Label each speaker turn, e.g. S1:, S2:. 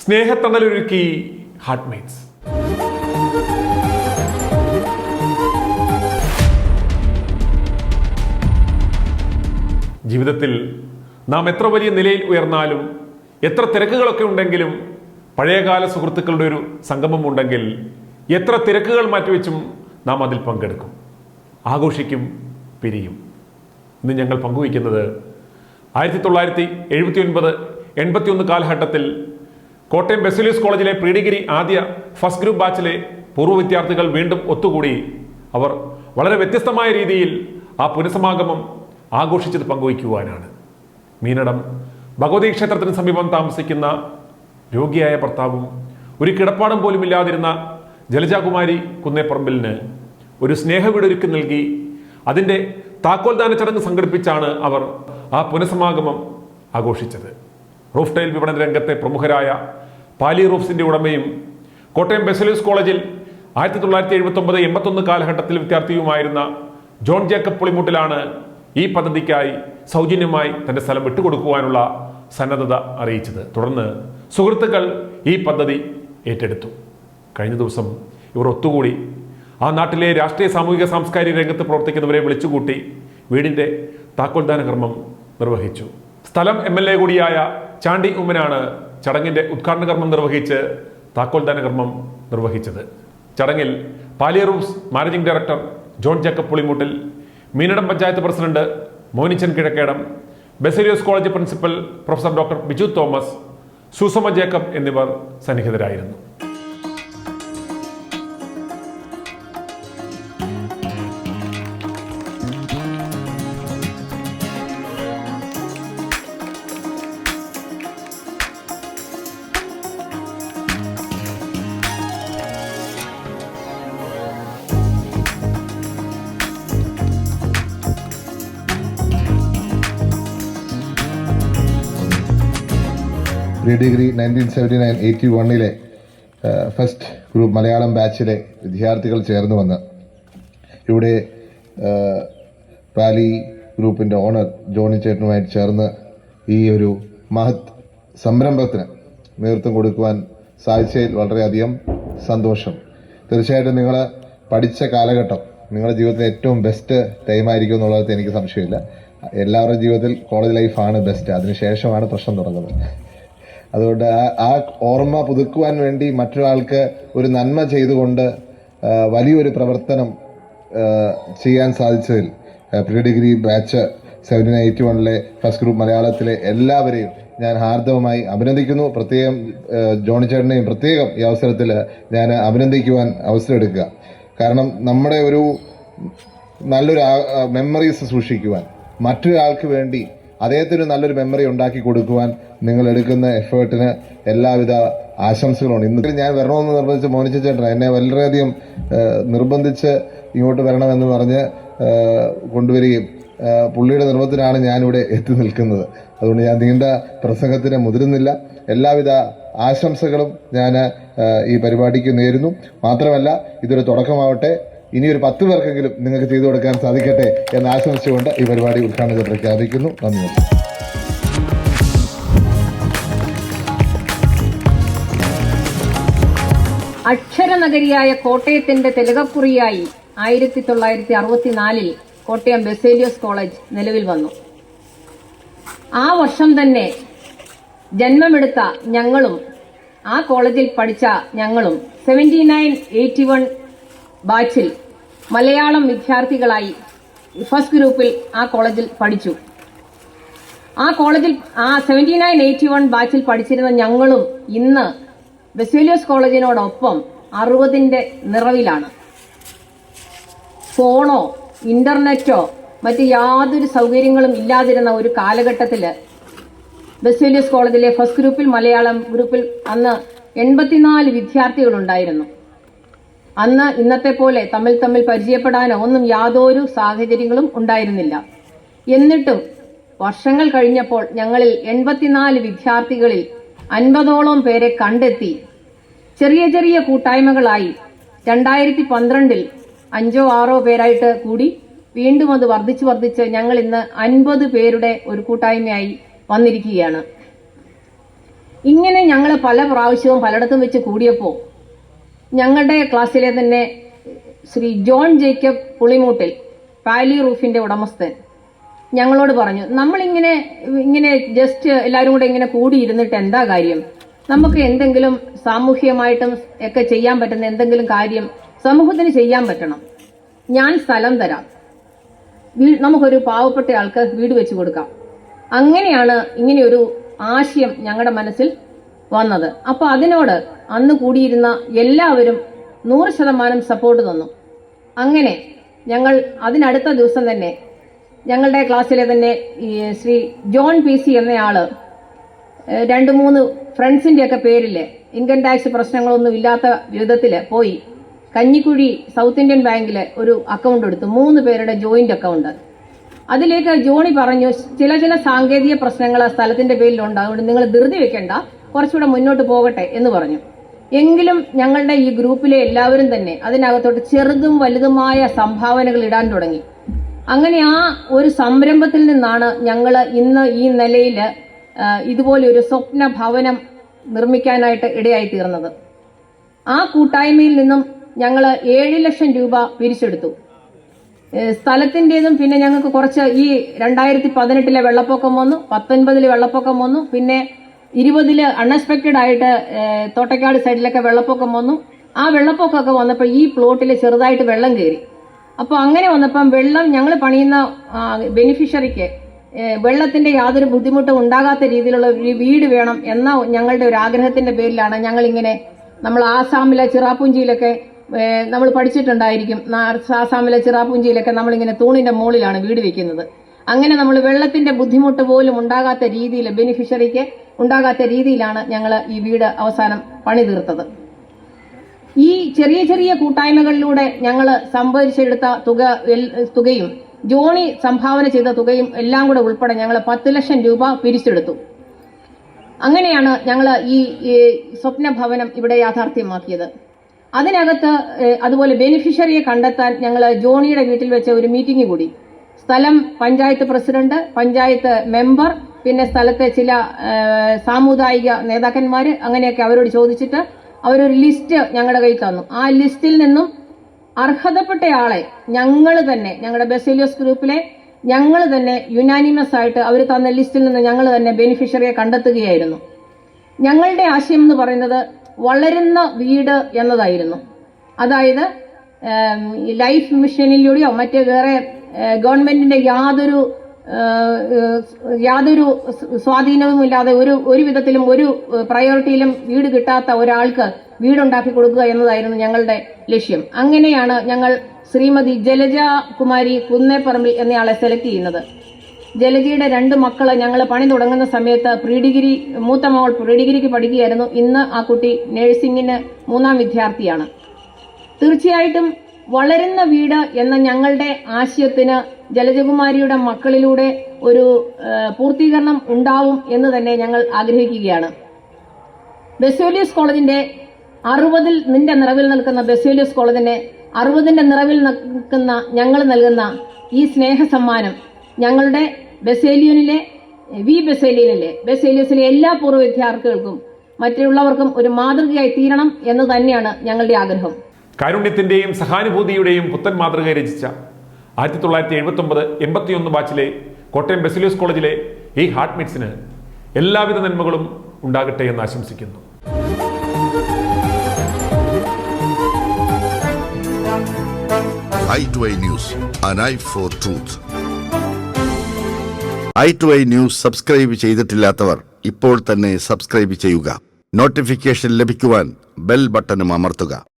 S1: സ്നേഹത്തണലൊരുക്കി ഹാർട്ട്മേറ്റ്സ്. ജീവിതത്തിൽ നാം എത്ര വലിയ നിലയിൽ ഉയർന്നാലും എത്ര തിരക്കുകളൊക്കെ ഉണ്ടെങ്കിലും പഴയകാല സുഹൃത്തുക്കളുടെ ഒരു സംഗമം ഉണ്ടെങ്കിൽ എത്ര തിരക്കുകൾ മാറ്റിവെച്ചും നാം അതിൽ പങ്കെടുക്കും, ആഘോഷിക്കും, പിരിയും. ഇന്ന് ഞങ്ങൾ പങ്കുവയ്ക്കുന്നത് 1979-81 കാലഘട്ടത്തിൽ കോട്ടയം ബെസേലിയസ് കോളേജിലെ പ്രീ ഡിഗ്രി ആദ്യ ഫസ്റ്റ് ഗ്രൂപ്പ് ബാച്ചിലെ പൂർവ്വ വിദ്യാർത്ഥികൾ വീണ്ടും ഒത്തുകൂടി അവർ വളരെ വ്യത്യസ്തമായ രീതിയിൽ ആ പുനഃസമാഗമം ആഘോഷിച്ചത് പങ്കുവയ്ക്കുവാനാണ്. മീനടം ഭഗവതി ക്ഷേത്രത്തിന് സമീപം താമസിക്കുന്ന രോഗിയായ ഭർത്താവും ഒരു കിടപ്പാടം പോലും ഇല്ലാതിരുന്ന ജലജാകുമാരി കുന്നേപ്പറമ്പിലിന് ഒരു സ്നേഹവീടൊരുക്കി നൽകി അതിൻ്റെ താക്കോൽദാന ചടങ്ങ് സംഘടിപ്പിച്ചാണ് അവർ ആ പുനഃസമാഗമം ആഘോഷിച്ചത്. റൂഫ് ടൈൽ വിപണന രംഗത്തെ പ്രമുഖരായ പാലി റൂഫ്സിന്റെ ഉടമയും കോട്ടയം ബെസേലിയസ് കോളേജിൽ 1979-81 കാലഘട്ടത്തിൽ വിദ്യാർത്ഥിയുമായിരുന്ന ജോൺ ജേക്കബ് പുളിമുട്ടിലാണ് ഈ പദ്ധതിക്കായി സൗജന്യമായി തന്റെ സ്ഥലം വിട്ടുകൊടുക്കുവാനുള്ള സന്നദ്ധത അറിയിച്ചത്. തുടർന്ന് സുഹൃത്തുക്കൾ ഈ പദ്ധതി ഏറ്റെടുത്തു. കഴിഞ്ഞ ദിവസം ഇവർ ഒത്തുകൂടി ആ നാട്ടിലെ രാഷ്ട്രീയ, സാമൂഹിക, സാംസ്കാരിക രംഗത്ത് പ്രവർത്തിക്കുന്നവരെ വിളിച്ചുകൂട്ടി വീടിന്റെ താക്കോൽദാന കർമ്മം നിർവഹിച്ചു. സ്ഥലം MLA കൂടിയായ ചാണ്ടി ഉമ്മനാണ് ചടങ്ങിന്റെ ഉദ്ഘാടന കർമ്മം നിർവഹിച്ച് താക്കോൽദാന കർമ്മം നിർവഹിച്ചത്. ചടങ്ങിൽ Pali Roofs managing director John Jacob Pulimuttil, Meenadam panchayat president Monichan Kizhakkedam, Baselius college principal professor doctor Biju Thomas, Susama Jacob എന്നിവർ സന്നിഹിതരായിരുന്നു.
S2: Pre degree 1979-81 first group Malayalam ബാച്ചിലെ വിദ്യാർത്ഥികൾ ചേർന്ന് വന്ന് ഇവിടെ പാലി ഗ്രൂപ്പിൻ്റെ ഓണർ ജോണി ചേട്ടനുമായിട്ട് ചേർന്ന് ഈ ഒരു മഹത് സംരംഭത്തിന് നേതൃത്വം കൊടുക്കുവാൻ സാധിച്ചതിൽ വളരെയധികം സന്തോഷം. തീർച്ചയായിട്ടും നിങ്ങൾ പഠിച്ച കാലഘട്ടം നിങ്ങളുടെ ജീവിതത്തിലെ ഏറ്റവും ബെസ്റ്റ് ടൈമായിരിക്കും എന്നുള്ളത് എനിക്ക് സംശയമില്ല. എല്ലാവരുടെയും ജീവിതത്തിൽ കോളേജ് ലൈഫാണ് ബെസ്റ്റ്, അതിനുശേഷമാണ് പ്രശ്നം തുടങ്ങുന്നത്. അതുകൊണ്ട് ആ ഓർമ്മ പുതുക്കുവാൻ വേണ്ടി മറ്റൊരാൾക്ക് ഒരു നന്മ ചെയ്തുകൊണ്ട് വലിയൊരു പ്രവർത്തനം ചെയ്യാൻ സാധിച്ചതിൽ pre degree batch 79-81 first group മലയാളത്തിലെ എല്ലാവരെയും ഞാൻ ഹാർദവമായി അഭിനന്ദിക്കുന്നു. പ്രത്യേകം ജോണി ചേട്ടനെയും പ്രത്യേകം ഈ അവസരത്തിൽ ഞാൻ അഭിനന്ദിക്കുവാൻ അവസരം എടുക്കുക. കാരണം നമ്മുടെ ഒരു നല്ലൊരു മെമ്മറീസ് സൂക്ഷിക്കുവാൻ, മറ്റൊരാൾക്ക് വേണ്ടി അദ്ദേഹത്തിന് നല്ലൊരു മെമ്മറി ഉണ്ടാക്കി കൊടുക്കുവാൻ നിങ്ങൾ എടുക്കുന്ന എഫേർട്ടിന് എല്ലാവിധ ആശംസകളുണ്ട്. ഇന്ന് ഞാൻ വരണമെന്ന് നിർബന്ധിച്ച മോനിച്ച ചേട്ടൻ എന്നെ വളരെയധികം നിർബന്ധിച്ച് ഇങ്ങോട്ട് വരണമെന്ന് പറഞ്ഞ് കൊണ്ടുവരികയും പുള്ളിയുടെ നിർബന്ധത്തിനാണ് ഞാനിവിടെ എത്തി നിൽക്കുന്നത്. അതുകൊണ്ട് ഞാൻ നീണ്ട പ്രസംഗത്തിന് മുതിരുന്നില്ല. എല്ലാവിധ ആശംസകളും ഞാൻ ഈ പരിപാടിക്ക് നേരുന്നു. മാത്രമല്ല ഇതൊരു തുടക്കമാവട്ടെ, ഇനിയൊരു 10 പേർക്കെങ്കിലും നിങ്ങൾക്ക് ചെയ്തു കൊടുക്കാൻ സാധിക്കട്ടെ എന്ന് ആശംസിച്ചുകൊണ്ട് ഈ പരിപാടി ഉദ്ഘാടനം പ്രഖ്യാപിക്കുന്നു. നന്ദി.
S3: അക്ഷരനഗരിയായ കോട്ടയത്തിന്റെ തിലകക്കുറിയായി 1964 കോട്ടയം ബെസേലിയസ് കോളേജ് നിലവിൽ വന്നു. ആ വർഷം തന്നെ ജന്മമെടുത്ത ഞങ്ങളും ആ കോളേജിൽ പഠിച്ച ഞങ്ങളും 79-81 ബാച്ചിൽ മലയാളം വിദ്യാർത്ഥികളായി ഫസ്റ്റ് ഗ്രൂപ്പിൽ ആ കോളേജിൽ പഠിച്ചു. ആ 79-81 ബാച്ചിൽ പഠിച്ചിരുന്ന ഞങ്ങളും ഇന്ന് ബെസേലിയസ് കോളേജിനോടൊപ്പം 60ന്റെ നിറവിലാണ്. ഫോണോ ഇന്റർനെറ്റോ മറ്റ് യാതൊരു സൗകര്യങ്ങളും ഇല്ലാതിരുന്ന ഒരു കാലഘട്ടത്തില് ബെസേലിയസ് കോളേജിലെ ഫസ്റ്റ് ഗ്രൂപ്പിൽ മലയാളം ഗ്രൂപ്പിൽ അന്ന് 84 വിദ്യാർത്ഥികളുണ്ടായിരുന്നു. അന്ന് ഇന്നത്തെ പോലെ തമ്മിൽ പരിചയപ്പെടാനോ ഒന്നും യാതൊരു സാഹചര്യങ്ങളും ഉണ്ടായിരുന്നില്ല. എന്നിട്ടും വർഷങ്ങൾ കഴിഞ്ഞപ്പോൾ ഞങ്ങളിൽ 84 വിദ്യാർത്ഥികളിൽ 50ഓളം പേരെ കണ്ടെത്തി ചെറിയ ചെറിയ കൂട്ടായ്മകളായി 2012 5-6 പേരായിട്ട് കൂടി വീണ്ടും അത് വർദ്ധിച്ച് ഞങ്ങൾ ഇന്ന് 50 പേരുടെ ഒരു കൂട്ടായ്മയായി വന്നിരിക്കുകയാണ്. ഇങ്ങനെ ഞങ്ങൾ പല പ്രാവശ്യവും പലയിടത്തും വെച്ച് കൂടിയപ്പോൾ ഞങ്ങളുടെ ക്ലാസ്സിലെ തന്നെ ശ്രീ ജോൺ ജേക്കബ് പുളിമൂട്ടിൽ പാലി റൂഫിന്റെ ഉടമസ്ഥൻ ഞങ്ങളോട് പറഞ്ഞു, നമ്മളിങ്ങനെ ജസ്റ്റ് എല്ലാവരും കൂടെ ഇങ്ങനെ കൂടിയിരുന്നിട്ട് എന്താ കാര്യം, നമുക്ക് എന്തെങ്കിലും സാമൂഹികമായിട്ടും ഒക്കെ ചെയ്യാൻ പറ്റുന്ന എന്തെങ്കിലും കാര്യം സമൂഹത്തിന് ചെയ്യാൻ പറ്റണം. ഞാൻ സ്ഥലം തരാം, നമുക്കൊരു പാവപ്പെട്ട ആൾക്ക് വീട് വെച്ച് കൊടുക്കാം. അങ്ങനെയാണ് ഇങ്ങനെയൊരു ആശയം ഞങ്ങളുടെ മനസ്സിൽ വന്നത്. അപ്പൊ അതിനോട് അന്ന് കൂടിയിരുന്ന എല്ലാവരും 100% സപ്പോർട്ട് തന്നു. അങ്ങനെ ഞങ്ങൾ അതിനടുത്ത ദിവസം തന്നെ ഞങ്ങളുടെ ക്ലാസ്സിലെ തന്നെ ശ്രീ ജോൺ PC എന്നയാള് 2-3 ഫ്രണ്ട്സിന്റെയൊക്കെ പേരില് ഇൻകം ടാക്സ് പ്രശ്നങ്ങളൊന്നും ഇല്ലാത്ത വിധത്തില് പോയി കഞ്ഞിക്കുഴി സൗത്ത് ഇന്ത്യൻ ബാങ്കില് ഒരു അക്കൗണ്ട് എടുത്തു, 3 പേരുടെ ജോയിന്റ് അക്കൗണ്ട്. അതിലേക്ക് ജോണി പറഞ്ഞു, ചില സാങ്കേതിക പ്രശ്നങ്ങൾ സ്ഥലത്തിന്റെ പേരിലുണ്ട്, അതുകൊണ്ട് നിങ്ങൾ ധൃതി വെക്കണ്ട, കുറച്ചുകൂടെ മുന്നോട്ട് പോകട്ടെ എന്ന് പറഞ്ഞു. എങ്കിലും ഞങ്ങളുടെ ഈ ഗ്രൂപ്പിലെ എല്ലാവരും തന്നെ അതിനകത്തോട്ട് ചെറുതും വലുതുമായ സംഭാവനകൾ ഇടാൻ തുടങ്ങി. അങ്ങനെ ആ ഒരു സംരംഭത്തിൽ നിന്നാണ് ഞങ്ങൾ ഇന്ന് ഈ നിലയിൽ ഇതുപോലെ ഒരു സ്വപ്ന ഭവനം നിർമ്മിക്കാനായിട്ട് ഇടയായി തീർന്നത്. ആ കൂട്ടായ്മയിൽ നിന്നും ഞങ്ങൾ 7 ലക്ഷം രൂപ പിരിച്ചെടുത്തു. സ്ഥലത്തിൻ്റെതും പിന്നെ ഞങ്ങൾക്ക് കുറച്ച് ഈ 2018 വെള്ളപ്പൊക്കം വന്നു, 19 വെള്ളപ്പൊക്കം വന്നു, പിന്നെ 20 അൺഎക്സ്പെക്റ്റഡ് ആയിട്ട് തോട്ടക്കാട് സൈഡിലൊക്കെ വെള്ളപ്പൊക്കം വന്നു. ആ വെള്ളപ്പൊക്കമൊക്കെ വന്നപ്പോൾ ഈ പ്ലോട്ടിൽ ചെറുതായിട്ട് വെള്ളം കയറി. അപ്പോൾ അങ്ങനെ വന്നപ്പം വെള്ളം ഞങ്ങൾ പണിയുന്ന ബെനിഫിഷ്യറിക്ക് വെള്ളത്തിന്റെ യാതൊരു ബുദ്ധിമുട്ടും ഉണ്ടാകാത്ത രീതിയിലുള്ള ഒരു വീട് വേണം എന്ന ഞങ്ങളുടെ ഒരു ആഗ്രഹത്തിന്റെ പേരിലാണ് ഞങ്ങളിങ്ങനെ, നമ്മൾ ആസാമിലെ ചിറാപ്പുഞ്ചിയിലൊക്കെ നമ്മൾ പഠിച്ചിട്ടുണ്ടായിരിക്കും, ആസാമിലെ ചിറാപ്പുഞ്ചിയിലൊക്കെ നമ്മളിങ്ങനെ തൂണിന്റെ മുകളിലാണ് വീട് വെക്കുന്നത്. അങ്ങനെ നമ്മൾ വെള്ളത്തിന്റെ ബുദ്ധിമുട്ട് പോലും ഉണ്ടാകാത്ത രീതിയിൽ, ബെനിഫിഷ്യറിക്ക് ഉണ്ടാകാത്ത രീതിയിലാണ് ഞങ്ങൾ ഈ വീട് അവസാനം പണി തീർത്തത്. ഈ ചെറിയ ചെറിയ കൂട്ടായ്മകളിലൂടെ ഞങ്ങൾ സംഭരിച്ചെടുത്ത തുകയും ജോണി സംഭാവന ചെയ്ത തുകയും എല്ലാം കൂടെ ഉൾപ്പെടെ ഞങ്ങൾ 10 ലക്ഷം രൂപ പിരിച്ചെടുത്തു. അങ്ങനെയാണ് ഞങ്ങൾ ഈ സ്വപ്ന ഭവനം ഇവിടെ യാഥാർത്ഥ്യമാക്കിയത്. അതിനകത്ത് അതുപോലെ ബെനിഫിഷ്യറിയെ കണ്ടെത്താൻ ഞങ്ങൾ ജോണിയുടെ വീട്ടിൽ വെച്ച ഒരു മീറ്റിംഗ് കൂടി. സ്ഥലം പഞ്ചായത്ത് പ്രസിഡന്റ്, പഞ്ചായത്ത് മെമ്പർ, പിന്നെ സ്ഥലത്തെ ചില സാമുദായിക നേതാക്കന്മാര്, അങ്ങനെയൊക്കെ അവരോട് ചോദിച്ചിട്ട് അവരൊരു ലിസ്റ്റ് ഞങ്ങളുടെ കയ്യിൽ തന്നു. ആ ലിസ്റ്റിൽ നിന്നും അർഹതപ്പെട്ടയാളെ ഞങ്ങൾ തന്നെ, ഞങ്ങളുടെ ബെസേലിയോസ് ഗ്രൂപ്പിലെ ഞങ്ങൾ തന്നെ യുനാനിമസ് ആയിട്ട് അവർ തന്ന ലിസ്റ്റിൽ നിന്ന് ഞങ്ങൾ തന്നെ ബെനിഫിഷ്യറിയെ കണ്ടെത്തുകയായിരുന്നു. ഞങ്ങളുടെ ആശയം എന്ന് പറയുന്നത് വളരുന്ന വീട് എന്നതായിരുന്നു. അതായത് ലൈഫ് മിഷനിലൂടെയോ മറ്റ് വേറെ ഗവൺമെന്റിന്റെ യാതൊരു സ്വാധീനവുമില്ലാതെ ഒരു വിധത്തിലും ഒരു പ്രയോറിറ്റിയിലും വീട് കിട്ടാത്ത ഒരാൾക്ക് വീടുണ്ടാക്കി കൊടുക്കുക എന്നതായിരുന്നു ഞങ്ങളുടെ ലക്ഷ്യം. അങ്ങനെയാണ് ഞങ്ങൾ ശ്രീമതി ജലജ കുമാരി കുന്നേപ്പറമ്പിൽ എന്നയാളെ സെലക്ട് ചെയ്യുന്നത്. ജലജയുടെ 2 മക്കള് ഞങ്ങൾ പണി തുടങ്ങുന്ന സമയത്ത് പ്രീഡിഗ്രി, മൂത്ത മകൾ പ്രീഡിഗ്രിക്ക് പഠിക്കുകയായിരുന്നു. ഇന്ന് ആ കുട്ടി നഴ്സിംഗിന് 3ാം വിദ്യാർത്ഥിയാണ്. തീർച്ചയായിട്ടും വളരുന്ന വീട് എന്ന ഞങ്ങളുടെ ആശയത്തിന് ജലജകുമാരിയുടെ മക്കളിലൂടെ ഒരു പൂർത്തീകരണം ഉണ്ടാവും എന്ന് തന്നെ ഞങ്ങൾ ആഗ്രഹിക്കുകയാണ്. ബെസേലിയോസ് കോളേജിന്റെ 60 നിന്റെ നിറവിൽ നിൽക്കുന്ന ബെസേലിയോസ് കോളേജിന്റെ 60ന്റെ നിറവിൽ നിൽക്കുന്ന ഞങ്ങൾ നൽകുന്ന ഈ സ്നേഹ സമ്മാനം ഞങ്ങളുടെ ബെസേലിയസിലെ എല്ലാ പൂർവ്വ വിദ്യാർത്ഥികൾക്കും മറ്റുള്ളവർക്കും ഒരു മാതൃകയായി തീരണം എന്ന് തന്നെയാണ് ഞങ്ങളുടെ ആഗ്രഹം.
S1: കാരുണ്യത്തിന്റെയും സഹാനുഭൂതിയുടെയും പുത്തൻ മാതൃക രചിച്ച 1979-81 ബാച്ചിലെ കോട്ടയം ബെസേലിയോസ് കോളേജിലെ ഈ ഹാർട്ട് മീറ്റ്സിന് എല്ലാവിധ നന്മകളും ഉണ്ടാകട്ടെ എന്ന് ആശംസിക്കുന്നു.
S4: i2i News, an eye for truth. i2i News subscribe ചെയ്തിട്ടില്ലാത്തവർ ഇപ്പോൾ തന്നെ സബ്സ്ക്രൈബ് ചെയ്യുക. നോട്ടിഫിക്കേഷൻ ലഭിക്കുവാൻ ബെൽ ബട്ടണും അമർത്തുക.